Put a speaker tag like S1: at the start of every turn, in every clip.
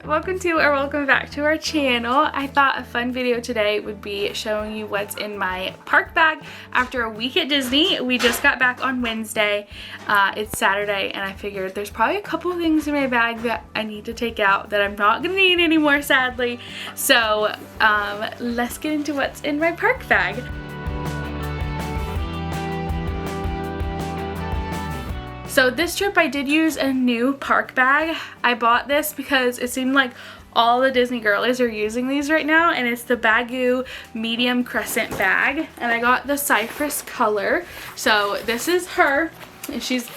S1: welcome to or welcome back to our channel. I thought a fun video today would be showing you what's in my park bag after a week at Disney. We just got back on Wednesday. It's Saturday and I figured there's probably a couple of things in my bag that I need to take out that I'm not gonna need anymore, sadly. So let's get into what's in my park bag. So this trip I did use a new park bag. I bought this because it seemed like all the Disney girlies are using these right now, and it's the Baggu medium crescent bag, and I got the cypress color. So this is her, and she's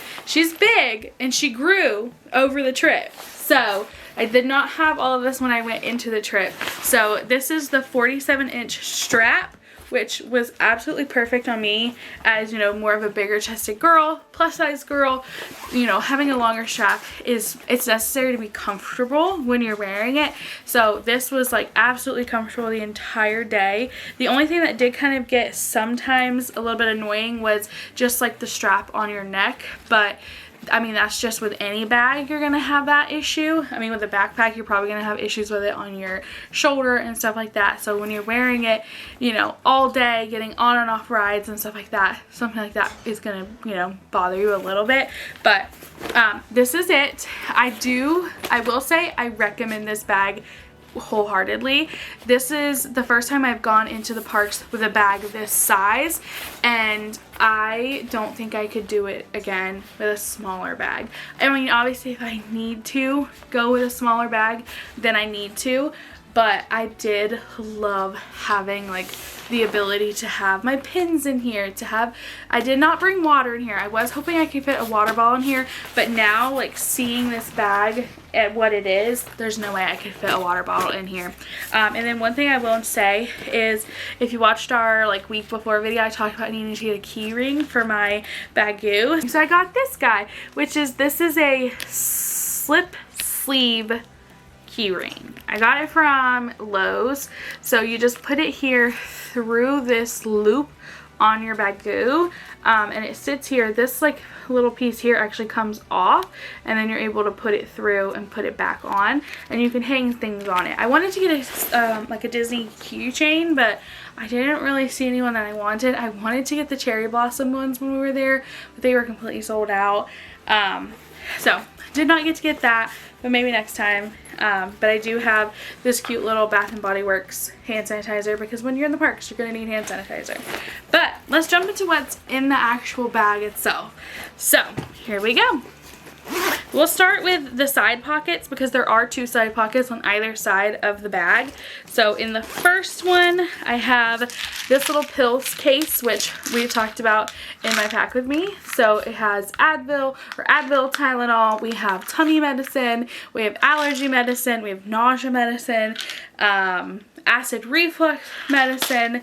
S1: big and she grew over the trip. So I did not have all of this when I went into the trip. So this is the 47-inch strap, which was absolutely perfect on me as, you know, more of a bigger chested girl, plus size girl. You know, having a longer strap it's necessary to be comfortable when you're wearing it. So this was like absolutely comfortable the entire day. The only thing that did kind of get sometimes a little bit annoying was just like the strap on your neck, but I mean, that's just with any bag you're gonna have that issue. I mean, with a backpack you're probably gonna have issues with it on your shoulder and stuff like that. So when you're wearing it, you know, all day, getting on and off rides and stuff like that, something like that is gonna, you know, bother you a little bit. But this is it. I will say I recommend this bag wholeheartedly. This is the first time I've gone into the parks with a bag this size, and I don't think I could do it again with a smaller bag. I mean, obviously if I need to go with a smaller bag, then I need to, but I did love having like the ability to have my pins in here, I did not bring water in here. I was hoping I could fit a water bottle in here, but now like seeing this bag at what it is, there's no way I could fit a water bottle in here. And then one thing I will say is, if you watched our like week before video, I talked about needing to get a key ring for my Baggu. So I got this guy, this is a slip sleeve key ring. I got it from Lowe's. So you just put it here through this loop on your Baggu, and it sits here. This like little piece here actually comes off, and then you're able to put it through and put it back on, and you can hang things on it. I wanted to get a like a Disney keychain, but I didn't really see anyone that I wanted. I wanted to get the cherry blossom ones when we were there, but they were completely sold out. So did not get to get that, but maybe next time. But I do have this cute little Bath & Body Works hand sanitizer, because when you're in the parks you're going to need hand sanitizer. But let's jump into what's in the actual bag itself. So here we go. We'll start with the side pockets, because there are two side pockets on either side of the bag. So in the first one I have this little pills case, which we talked about in my pack with me. So it has Advil, Tylenol, we have tummy medicine, we have allergy medicine, we have nausea medicine, acid reflux medicine,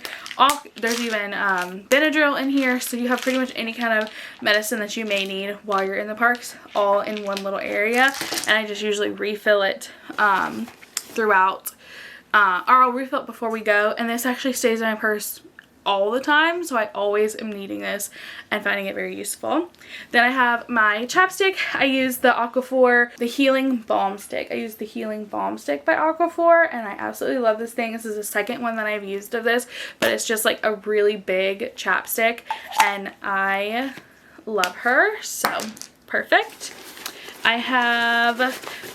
S1: there's even Benadryl in here. So you have pretty much any kind of medicine that you may need while you're in the parks, all in one little area. And I just usually refill it throughout, or I'll refill it before we go, and this actually stays in my purse all the time, so I always am needing this and finding it very useful. Then I have my chapstick. I use the Aquaphor, the Healing Balm Stick. I use the Healing Balm Stick by Aquaphor, and I absolutely love this thing. This is the second one that I've used of this, but it's just like a really big chapstick, and I love her, so perfect. I have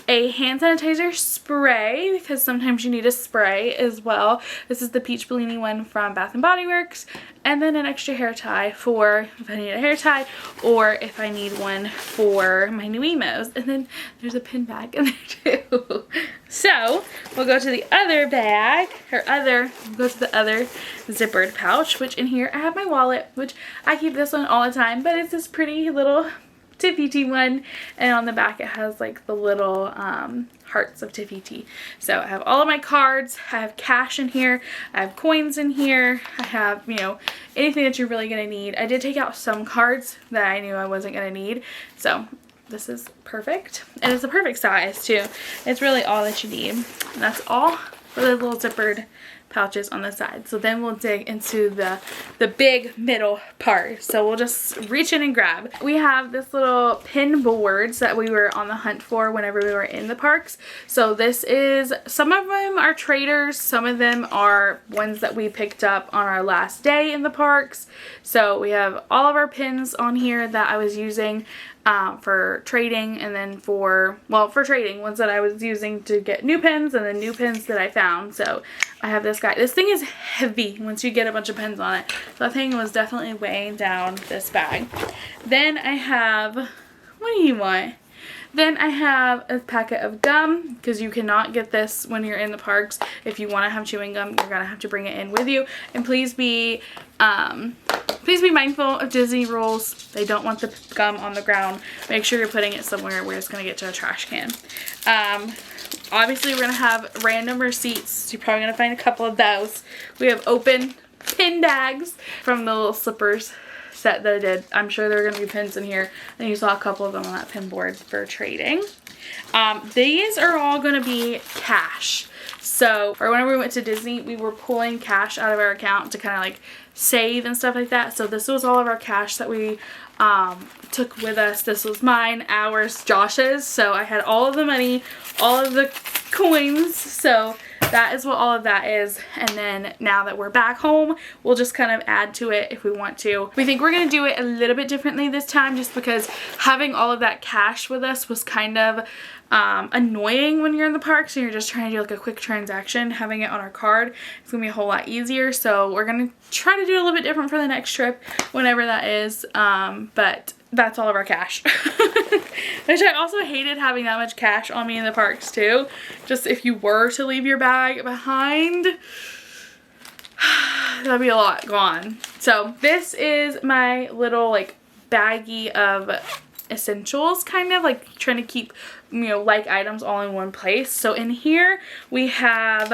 S1: a hand sanitizer spray, because sometimes you need a spray as well. This is the Peach Bellini one from Bath & Body Works. And then an extra hair tie for if I need a hair tie, or if I need one for my new emos. And then there's a pin bag in there too. So we'll go to the other bag, we'll go to the other zippered pouch, which in here I have my wallet, which I keep this one all the time, but it's this pretty little Tiffy Tea one, and on the back it has like the little hearts of Tiffy Tea. So I have all of my cards, I have cash in here, I have coins in here, I have, you know, anything that you're really gonna need. I did take out some cards that I knew I wasn't gonna need, so this is perfect, and it's a perfect size too. It's really all that you need, and that's all for the little zippered pouches on the side. So then we'll dig into the big middle part. So we'll just reach in and grab. We have this little pin boards that we were on the hunt for whenever we were in the parks. So this is, some of them are traders, some of them are ones that we picked up on our last day in the parks. So we have all of our pins on here that I was using for trading, and then for trading, ones that I was using to get new pins, and then new pins that I found. So I have this guy. This thing is heavy once you get a bunch of pins on it. So that thing was definitely weighing down this bag. Then I have, what do you want? Then I have a packet of gum, because you cannot get this when you're in the parks. If you want to have chewing gum, you're going to have to bring it in with you. And please be mindful of Disney rules. They don't want the gum on the ground. Make sure you're putting it somewhere where it's going to get to a trash can. Obviously, we're going to have random receipts. So you're probably going to find a couple of those. We have open pin bags from the little slippers set that I did. I'm sure there are going to be pins in here, and you saw a couple of them on that pin board for trading. These are all going to be cash. So, or whenever we went to Disney, we were pulling cash out of our account to kind of like save and stuff like that. So this was all of our cash that we took with us. This was mine, ours, Josh's. So I had all of the money, all of the coins. So that is what all of that is. And then now that we're back home, we'll just kind of add to it if we want to. We think we're going to do it a little bit differently this time, just because having all of that cash with us was kind of annoying when you're in the parks and you're just trying to do like a quick transaction. Having it on our card, it's gonna be a whole lot easier. So we're gonna try to do it a little bit different for the next trip, whenever that is. But that's all of our cash. Which I also hated having that much cash on me in the parks too. Just if you were to leave your bag behind, that'd be a lot gone. So this is my little like baggie of essentials, kind of like trying to keep, you know, like items all in one place. So in here we have,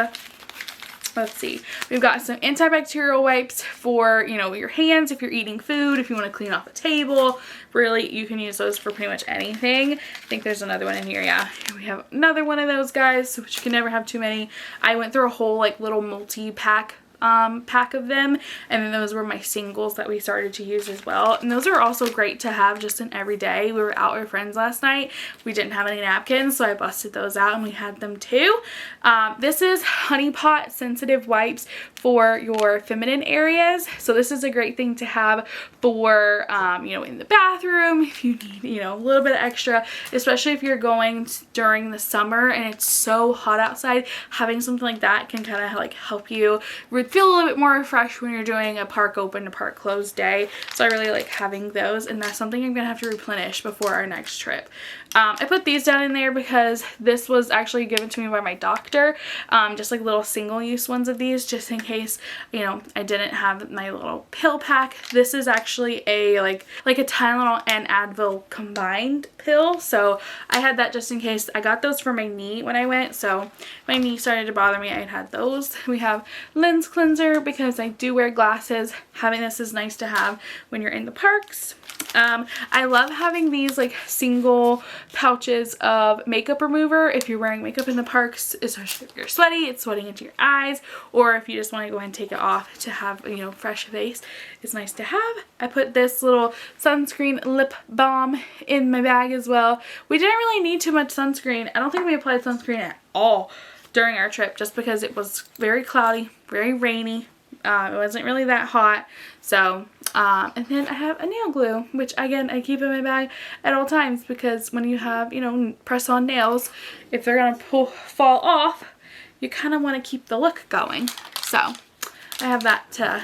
S1: let's see, we've got some antibacterial wipes for, you know, your hands if you're eating food, if you want to clean off a table. Really, you can use those for pretty much anything. I think there's another one in here. Yeah, here we have another one of those guys, which you can never have too many. I went through a whole like little multi-pack pack of them, and then those were my singles that we started to use as well, and those are also great to have just in every day. We were out with friends last night, we didn't have any napkins, so I busted those out and we had them too. This is Honey Pot sensitive wipes for your feminine areas, so this is a great thing to have for you know, in the bathroom if you need, you know, a little bit extra, especially if you're going during the summer and it's so hot outside. Having something like that can kind of like help you feel a little bit more refreshed when you're doing a park open to park closed day. So I really like having those, and that's something I'm gonna have to replenish before our next trip. I put these down in there because this was actually given to me by my doctor, just like little single-use ones of these, just in case, you know, I didn't have my little pill pack. This is actually a like a Tylenol and Advil combined pill, so I had that just in case. I got those for my knee when I went, so my knee started to bother me. I had those. We have lens cleanser because I do wear glasses. Having this is nice to have when you're in the parks. I love having these like single pouches of makeup remover if you're wearing makeup in the parks, especially if you're sweaty, it's sweating into your eyes, or if you just want to go ahead and take it off to have, you know, fresh face. It's nice to have. I put this little sunscreen lip balm in my bag as well. We didn't really need too much sunscreen. I don't think we applied sunscreen at all during our trip, just because it was very cloudy, very rainy. It wasn't really that hot. So and then I have a nail glue, which again I keep in my bag at all times, because when you have, you know, press on nails, if they're gonna fall off, you kind of want to keep the look going. So I have that to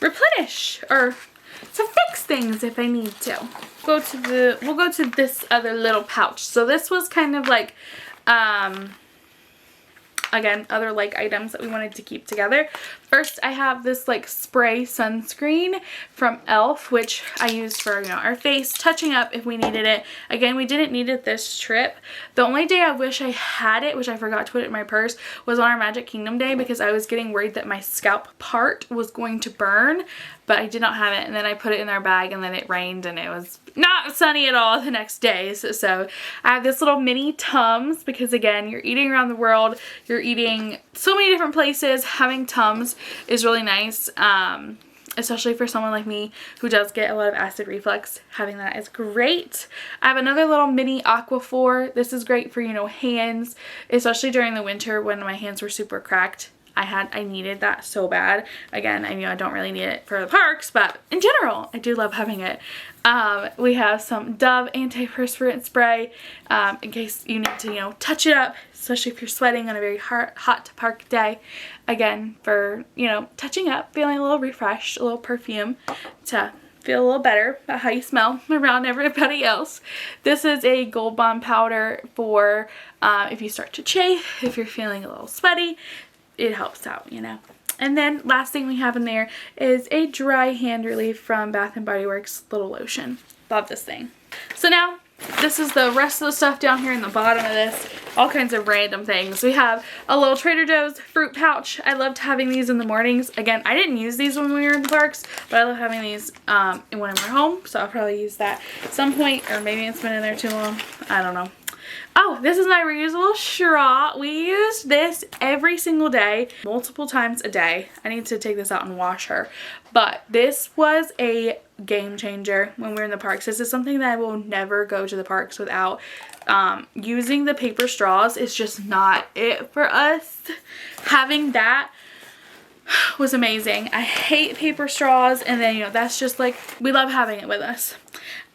S1: replenish or to fix things if I need to. We'll go to this other little pouch. So this was kind of like again, other like items that we wanted to keep together. First, I have this like spray sunscreen from e.l.f., which I used for, you know, our face, touching up if we needed it. Again, we didn't need it this trip. The only day I wish I had it, which I forgot to put it in my purse, was on our Magic Kingdom day, because I was getting worried that my scalp part was going to burn. but I did not have it, and then I put it in our bag, and then it rained, and it was not sunny at all the next day. So I have this little mini Tums, because again, you're eating around the world, you're eating so many different places. Having Tums is really nice, especially for someone like me who does get a lot of acid reflux. Having that is great. I have another little mini Aquaphor. This is great for, you know, hands, especially during the winter when my hands were super cracked. I needed that so bad. Again, I know I don't really need it for the parks, but in general, I do love having it. We have some Dove antiperspirant spray in case you need to, you know, touch it up, especially if you're sweating on a very hot park day. Again, for, you know, touching up, feeling a little refreshed, a little perfume to feel a little better about how you smell around everybody else. This is a Gold Bond powder for if you start to chafe, if you're feeling a little sweaty. It helps out, you know. And then last thing we have in there is a dry hand relief from Bath & Body Works little lotion. Love this thing. So now this is the rest of the stuff down here in the bottom of this. All kinds of random things. We have a little Trader Joe's fruit pouch. I loved having these in the mornings. Again, I didn't use these when we were in the parks, but I love having these when we're home. So I'll probably use that at some point, or maybe it's been in there too long. I don't know. Oh, this is my reusable straw. We used this every single day, multiple times a day. I need to take this out and wash her. But this was a game changer when we were in the parks. This is something that I will never go to the parks without. Using the paper straws is just not it for us. Having that was amazing. I hate paper straws, and then, you know, that's just like, we love having it with us.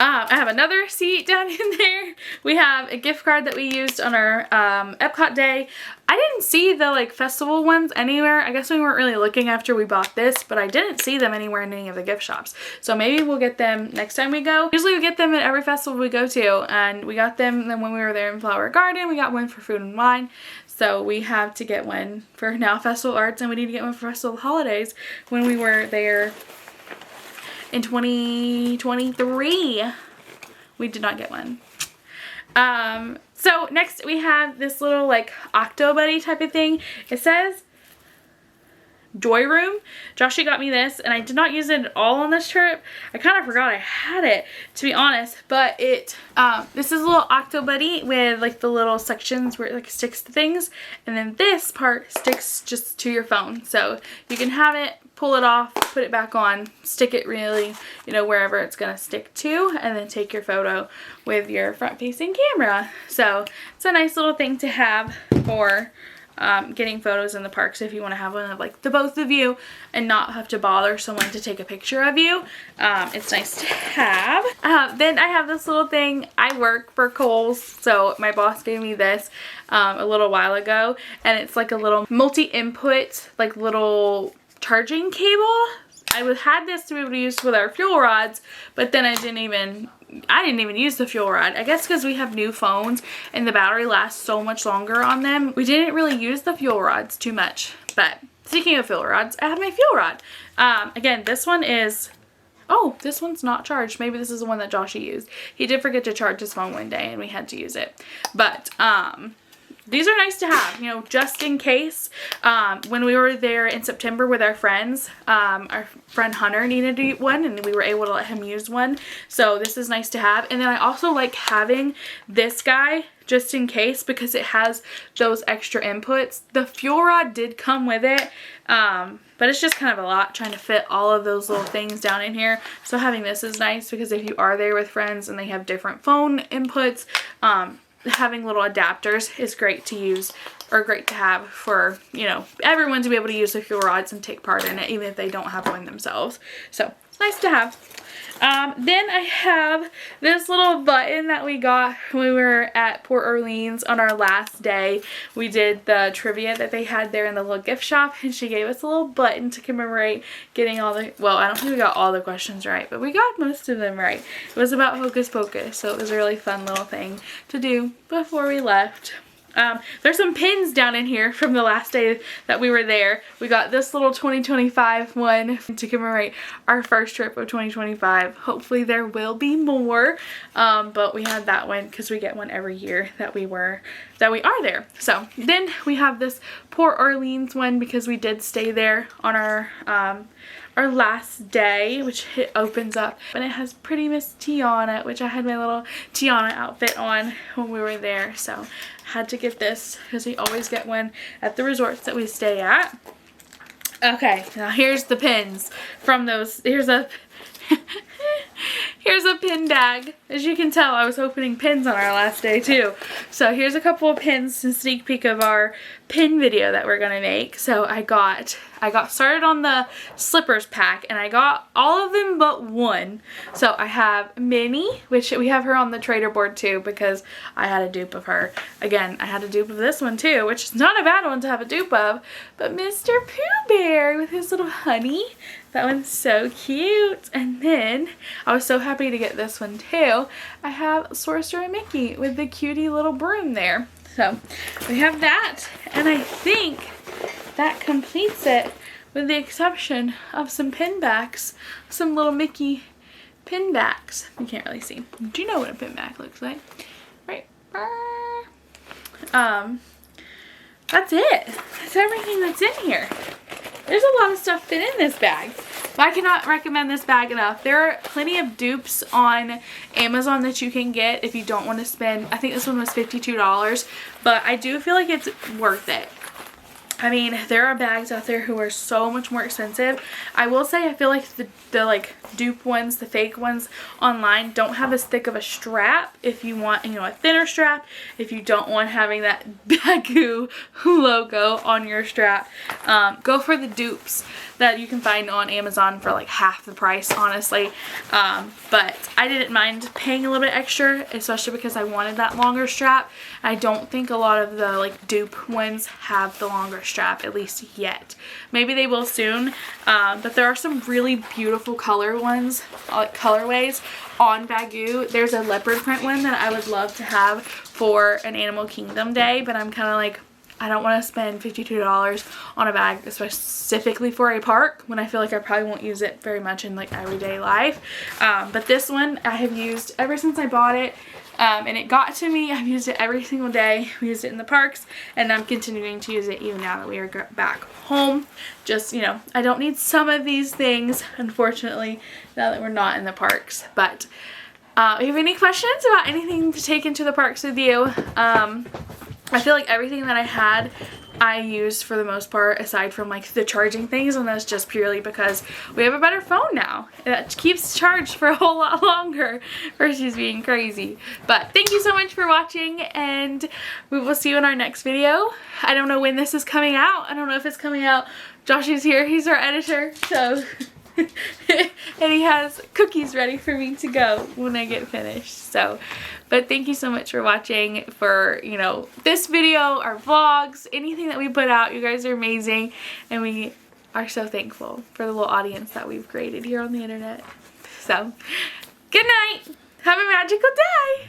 S1: I have another receipt down in there. We have a gift card that we used on our Epcot day. I didn't see the like festival ones anywhere. I guess we weren't really looking after we bought this, but I didn't see them anywhere in any of the gift shops. So maybe we'll get them next time we go. Usually we get them at every festival we go to, and we got them then when we were there in Flower Garden. We got one for Food and Wine. So we have to get one for now Festival Arts, and we need to get one for Festival Holidays when we were there in 2023. We did not get one. So next we have this little like Octo Buddy type of thing. It says Joy Room. Joshy got me this, and I did not use it at all on this trip. I kind of forgot I had it, to be honest, but it this is a little Octo Buddy with like the little sections where it like sticks to things, and then this part sticks just to your phone, so you can have it, pull it off, put it back on, stick it really, you know, wherever it's gonna stick to, and then take your photo with your front facing camera. So it's a nice little thing to have for getting photos in the parks if you want to have one of like the both of you and not have to bother someone to take a picture of you. It's nice to have. Then I have this little thing. I work for Kohl's, so my boss gave me this a little while ago, and it's like a little multi-input like little charging cable. I had this to be able to use with our fuel rods, but then I didn't even use the fuel rod. I guess because we have new phones and the battery lasts so much longer on them, we didn't really use the fuel rods too much. But speaking of fuel rods, I have my fuel rod. Again, this one is, oh, this one's not charged. Maybe this is the one that Joshy used. He did forget to charge his phone one day and we had to use it. But these are nice to have, you know, just in case. When we were there in September with our friends, our friend Hunter needed one, and we were able to let him use one. So this is nice to have. And then I also like having this guy just in case because it has those extra inputs. The fuel rod did come with it, but it's just kind of a lot trying to fit all of those little things down in here. So having this is nice because if you are there with friends and they have different phone inputs, having little adapters is great to use, or great to have for, you know, everyone to be able to use the fuel rods and take part in it even if they don't have one themselves. So it's nice to have. Then I have this little button that we got when we were at Port Orleans on our last day. We did the trivia that they had there in the little gift shop, and she gave us a little button to commemorate getting all the, well, I don't think we got all the questions right, but we got most of them right. It was about Hocus Pocus, so it was a really fun little thing to do before we left. There's some pins down in here from the last day that we were there. We got this little 2025 one to commemorate our first trip of 2025. Hopefully there will be more, but we had that one because we get one every year that we are there. So then we have this Port Orleans one because we did stay there on our our last day, which it opens up and it has Pretty Miss Tiana, which I had my little Tiana outfit on when we were there, so I had to get this because we always get one at the resorts that we stay at. Okay, now here's the pins from those. Here's a here's a pin bag. As you can tell, I was opening pins on our last day too. So here's a couple of pins and sneak peek of our pin video that we're gonna make. So I got started on the slippers pack and I got all of them but one. So I have Minnie, which we have her on the trader board too because I had a dupe of her. Again, I had a dupe of this one too, which is not a bad one to have a dupe of, but Mr. Pooh Bear with his little honey. That one's so cute. And then I was so happy to get this one too. I have Sorcerer Mickey with the cutie little broom there. So we have that, and I think that completes it with the exception of some pin backs, some little Mickey pin backs. You can't really see. Do you know what a pin back looks like? Right. That's it. That's everything that's in here. There's a lot of stuff fit in this bag. But I cannot recommend this bag enough. There are plenty of dupes on Amazon that you can get if you don't want to spend. I think this one was $52, but I do feel like it's worth it. I mean, there are bags out there who are so much more expensive. I will say I feel like the like dupe ones, the fake ones online don't have as thick of a strap if you want, you know, a thinner strap, if you don't want having that Bagoo logo on your strap. Go for the dupes that you can find on Amazon for like half the price, honestly. But I didn't mind paying a little bit extra, especially because I wanted that longer strap. I don't think a lot of the like dupe ones have the longer strap, at least yet. Maybe they will soon, but there are some really beautiful color ones, colorways on Bagoo. There's a leopard print one that I would love to have for an Animal Kingdom day, but I'm kind of like, I don't want to spend $52 on a bag specifically for a park when I feel like I probably won't use it very much in like everyday life. But this one I have used ever since I bought it. And it got to me. I've used it every single day. We used it in the parks, and I'm continuing to use it even now that we are back home. Just, you know, I don't need some of these things, unfortunately, now that we're not in the parks. But if you have any questions about anything to take into the parks with you, I feel like everything that I had I used for the most part, aside from like the charging things, and that's just purely because we have a better phone now that keeps charged for a whole lot longer versus being crazy. But thank you so much for watching, and we will see you in our next video. I don't know when this is coming out. I don't know if it's coming out. Josh is here. He's our editor, so and he has cookies ready for me to go when I get finished. So, but thank you so much for watching, for, you know, this video, our vlogs, anything that we put out. You guys are amazing, and we are so thankful for the little audience that we've created here on the internet. So, good night. Have a magical day.